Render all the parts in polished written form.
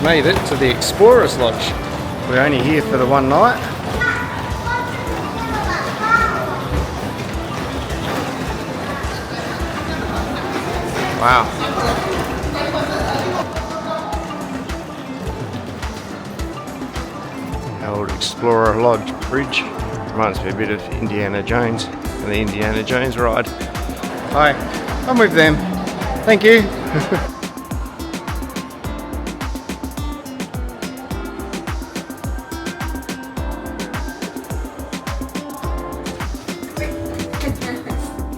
made it to the Explorers Lodge. We're only here for the one night. Wow. Old Explorer Lodge Bridge. Reminds me a bit of Indiana Jones and the Indiana Jones ride. Hi, I'm with them. Thank you.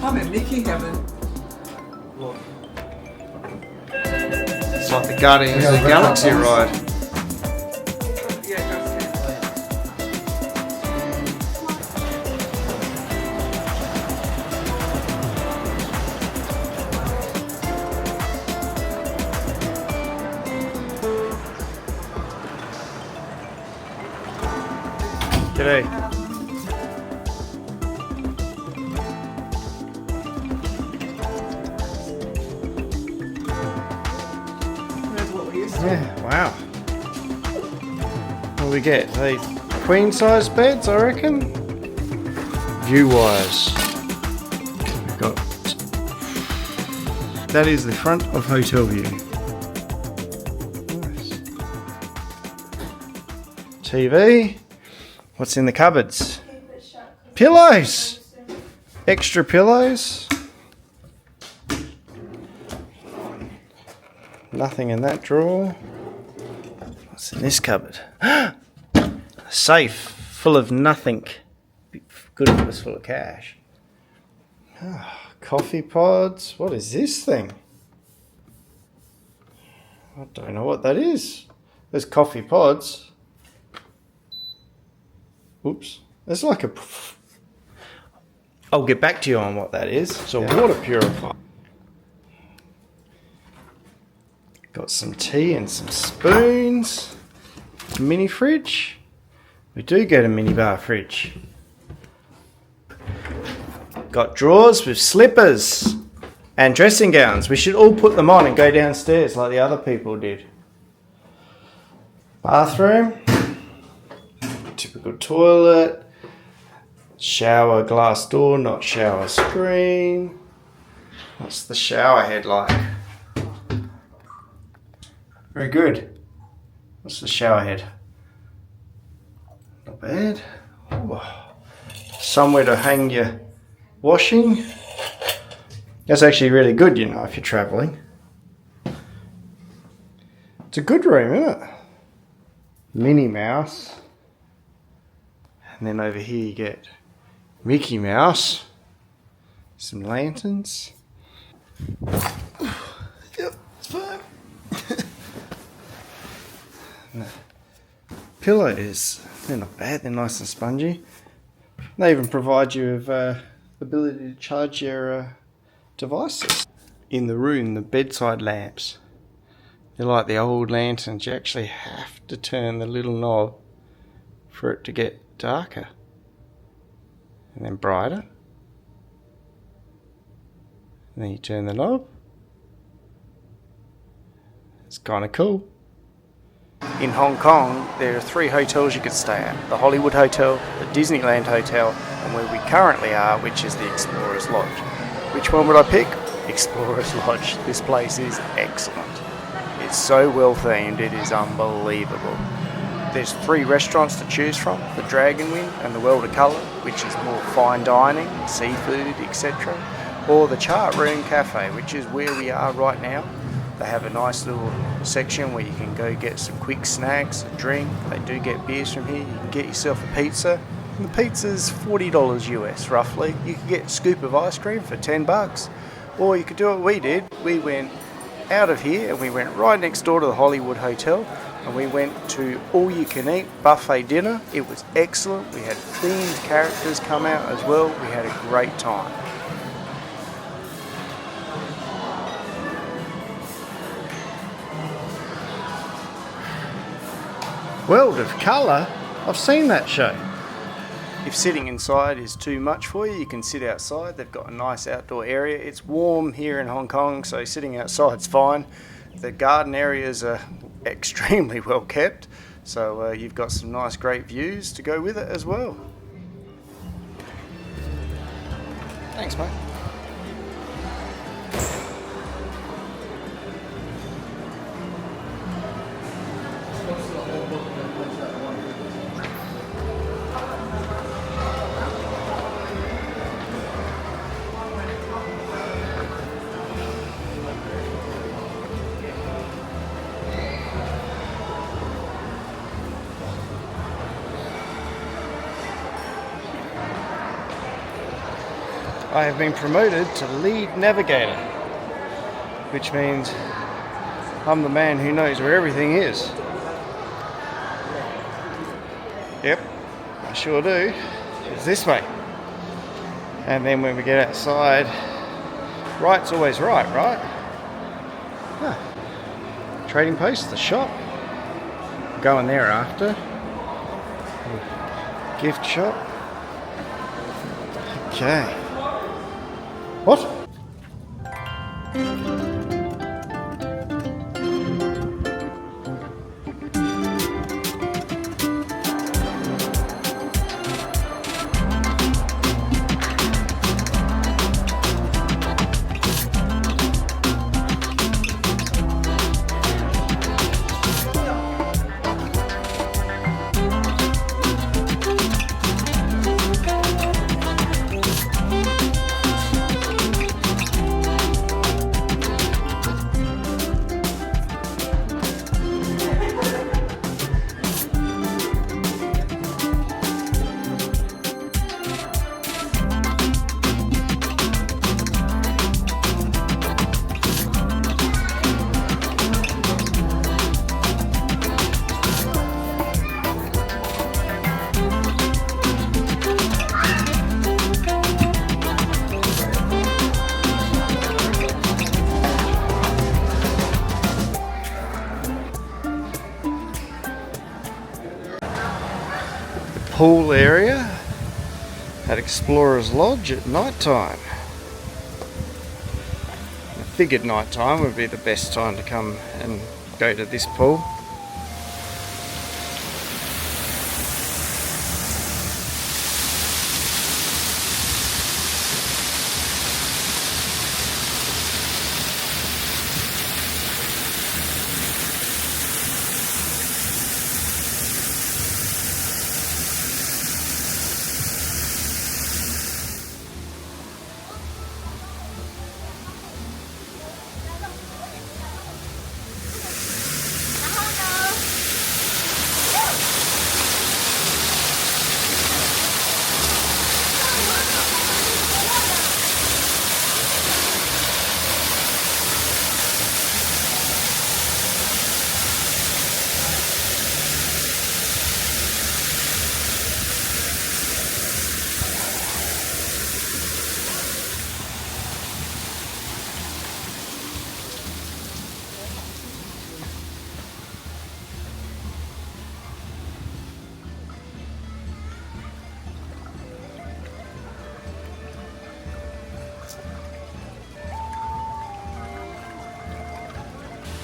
I'm in Mickey heaven. It's like the Guardians of the Galaxy ride. G'day. Yeah, wow. What do we get? They queen size beds, I reckon. View wise, we've got, that is the front of hotel view. Nice. TV. What's in the cupboards? Pillows! Extra pillows. Nothing in that drawer. What's in this cupboard? A safe full of nothing. Good if it was full of cash. Oh, coffee pods. What is this thing? I don't know what that is. There's coffee pods. Oops. There's like a... I'll get back to you on what that is. It's a water purifier. Got some tea and some spoons. Mini fridge. We do get a minibar fridge. Got drawers with slippers and dressing gowns. We should all put them on and go downstairs like the other people did. Bathroom. Typical toilet. Shower glass door, not shower screen. What's the shower head like? Very good. What's the shower head? Not bad. Ooh. Somewhere to hang your washing. That's actually really good, you know, if you're travelling. It's a good room, isn't it? Minnie Mouse. And then over here you get Mickey Mouse. Some lanterns. Yep, it's fine. The pillows, they're not bad, they're nice and spongy. They even provide you with ability to charge your devices. In the room, the bedside lamps, they're like the old lanterns. You actually have to turn the little knob for it to get darker and then brighter. And then you turn the knob. It's kind of cool. In Hong Kong, there are 3 hotels you could stay at. The Hollywood Hotel, the Disneyland Hotel, and where we currently are, which is the Explorers Lodge. Which one would I pick? Explorers Lodge. This place is excellent. It's so well themed, it is unbelievable. There's 3 restaurants to choose from, the Dragon Wing and the World of Colour, which is more fine dining, seafood, etc. Or the Chart Room Cafe, which is where we are right now. They have a nice little section where you can go get some quick snacks, a drink. They do get beers from here. You can get yourself a pizza. And the pizza's $40 US roughly. You can get a scoop of ice cream for $10. Or you could do what we did. We went out of here and we went right next door to the Hollywood Hotel. And we went to all-you-can-eat buffet dinner. It was excellent. We had themed characters come out as well. We had a great time. World of Colour? I've seen that show. If sitting inside is too much for you, you can sit outside. They've got a nice outdoor area. It's warm here in Hong Kong, so sitting outside's fine. The garden areas are extremely well kept, so you've got some nice great views to go with it as well. Thanks, mate. I have been promoted to lead navigator, which means I'm the man who knows where everything is. Yep, I sure do. It's this way. And then when we get outside, right's always right, right? Huh. Trading post, the shop. Going there after. Gift shop. Okay. What? Pool area at Explorers Lodge at night time. I figured night time would be the best time to come and go to this pool.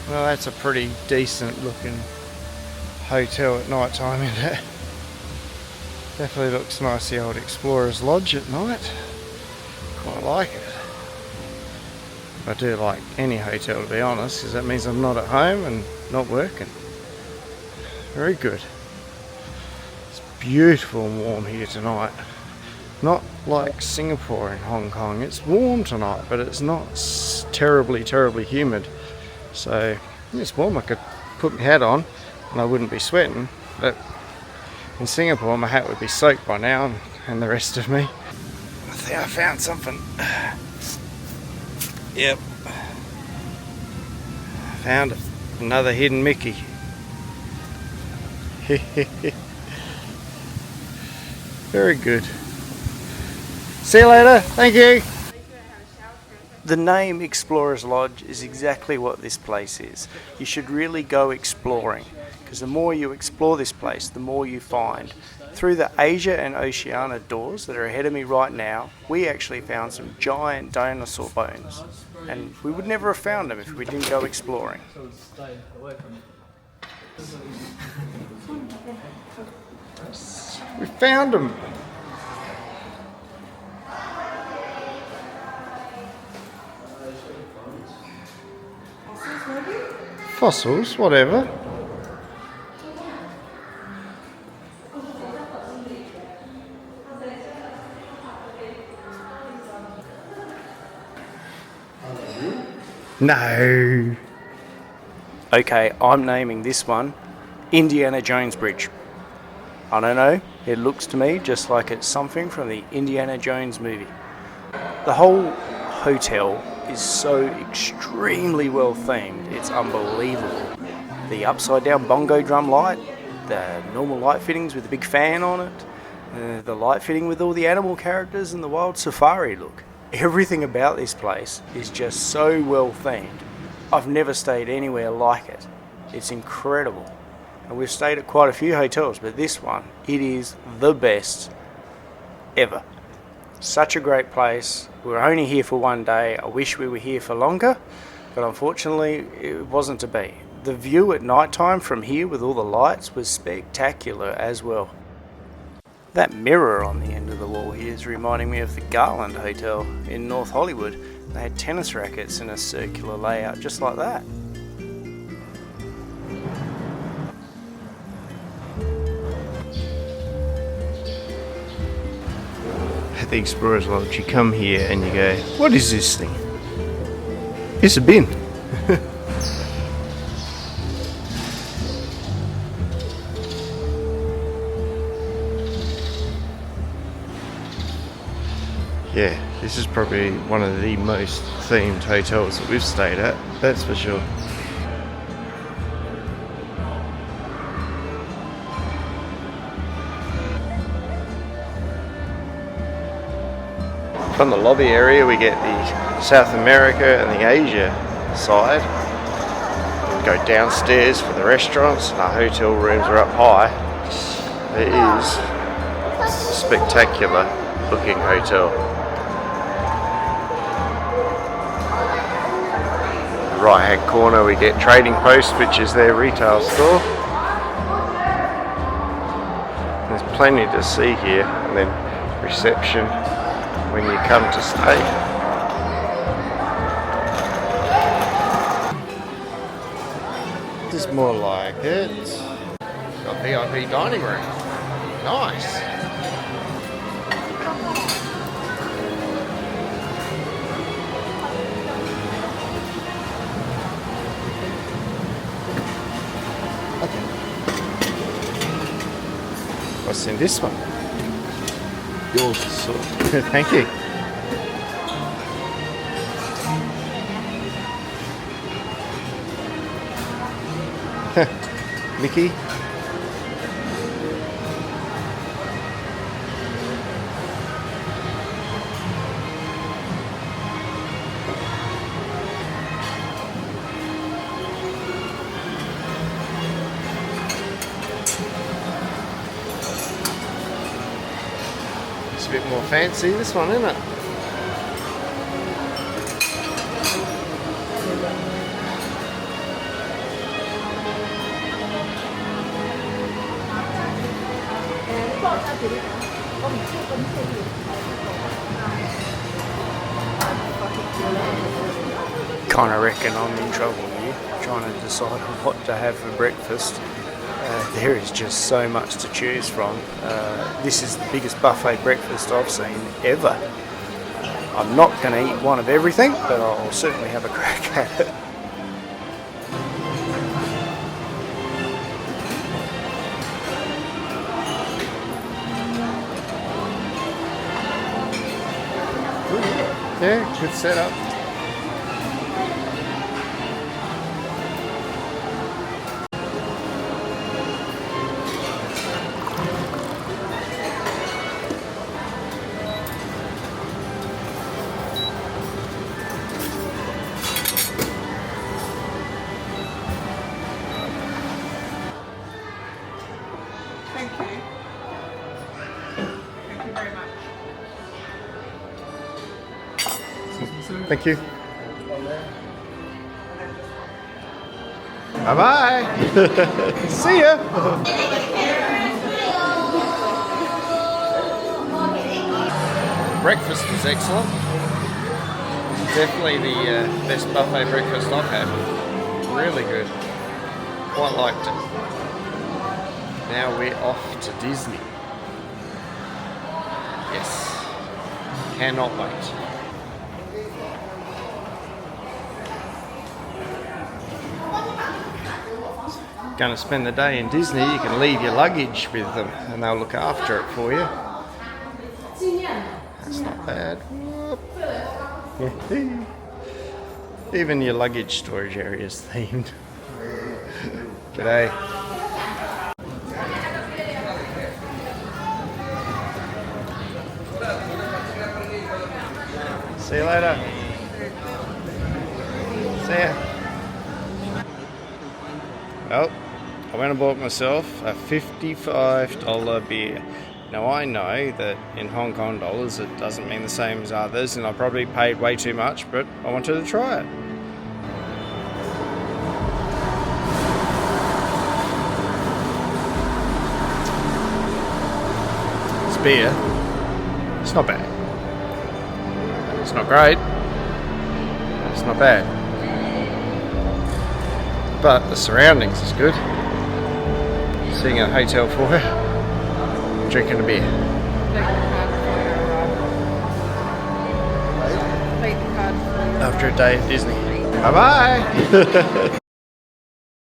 Well, that's a pretty decent looking hotel at night time, isn't it? Definitely looks nice, the old Explorers Lodge at night. Quite like it. I do like any hotel, to be honest, because that means I'm not at home and not working. Very good. It's beautiful and warm here tonight. Not like Singapore and Hong Kong. It's warm tonight, but it's not terribly humid. So it's warm. I could put my hat on and I wouldn't be sweating, but in Singapore my hat would be soaked by now, and the rest of me. I think I found something. Yep, found it. Another hidden Mickey. Very good. See you later. Thank you. The name Explorers Lodge is exactly what this place is. You should really go exploring, because the more you explore this place, the more you find Through the Asia and Oceania doors that are ahead of me right now, we actually found some giant dinosaur bones. And we would never have found them if we didn't go exploring. We found them! Fossils, whatever. No. Okay, I'm naming this one Indiana Jones Bridge. I don't know, it looks to me just like it's something from the Indiana Jones movie. The whole hotel is so extremely well themed, it's unbelievable. The upside down bongo drum light, the normal light fittings with the big fan on it, the light fitting with all the animal characters and the wild safari look. Everything about this place is just so well themed. I've never stayed anywhere like it. It's incredible. And we've stayed at quite a few hotels, but this one, it is the best ever. Such a great place. We were only here for one day. I wish we were here for longer, but unfortunately it wasn't to be. The view at night time from here with all the lights was spectacular as well. That mirror on the end of the wall here is reminding me of the Garland Hotel in North Hollywood. They had tennis rackets in a circular layout just like that. At the Explorers Lodge, you come here and you go, what is this thing? It's a bin. Yeah, this is probably one of the most themed hotels that we've stayed at, that's for sure. From the lobby area we get the South America and the Asia side. We go downstairs for the restaurants and our hotel rooms are up high. It is a spectacular looking hotel. Right hand corner we get Trading Post, which is their retail store. There's plenty to see here, and then reception when you come to stay. This is more like it. Got VIP dining room. Nice. What's in this one? Yours. So, thank you. Mickey. A bit more fancy, this one, isn't it? Kind of reckon I'm in trouble here, trying to decide what to have for breakfast. There is just so much to choose from. This is the biggest buffet breakfast I've seen ever. I'm not going to eat one of everything, but I'll certainly have a crack at it. Yeah, good setup. too. Thank you. Bye bye. See ya. Breakfast was excellent. Definitely the best buffet breakfast I've had. Really good. Quite liked it. Now we're off to Disney. Yes. Cannot wait. Going to spend the day in Disney, you can leave your luggage with them and they'll look after it for you. That's not bad. Whoop. Even your luggage storage area is themed. G'day. See you later. See ya. Well, I went and bought myself a $55 beer. Now I know that in Hong Kong dollars it doesn't mean the same as others and I probably paid way too much, but I wanted to try it. It's beer. It's not bad. It's not great. It's not bad. But the surroundings is good. Seeing a hotel for it, drinking a beer. After a day at Disney. Bye bye.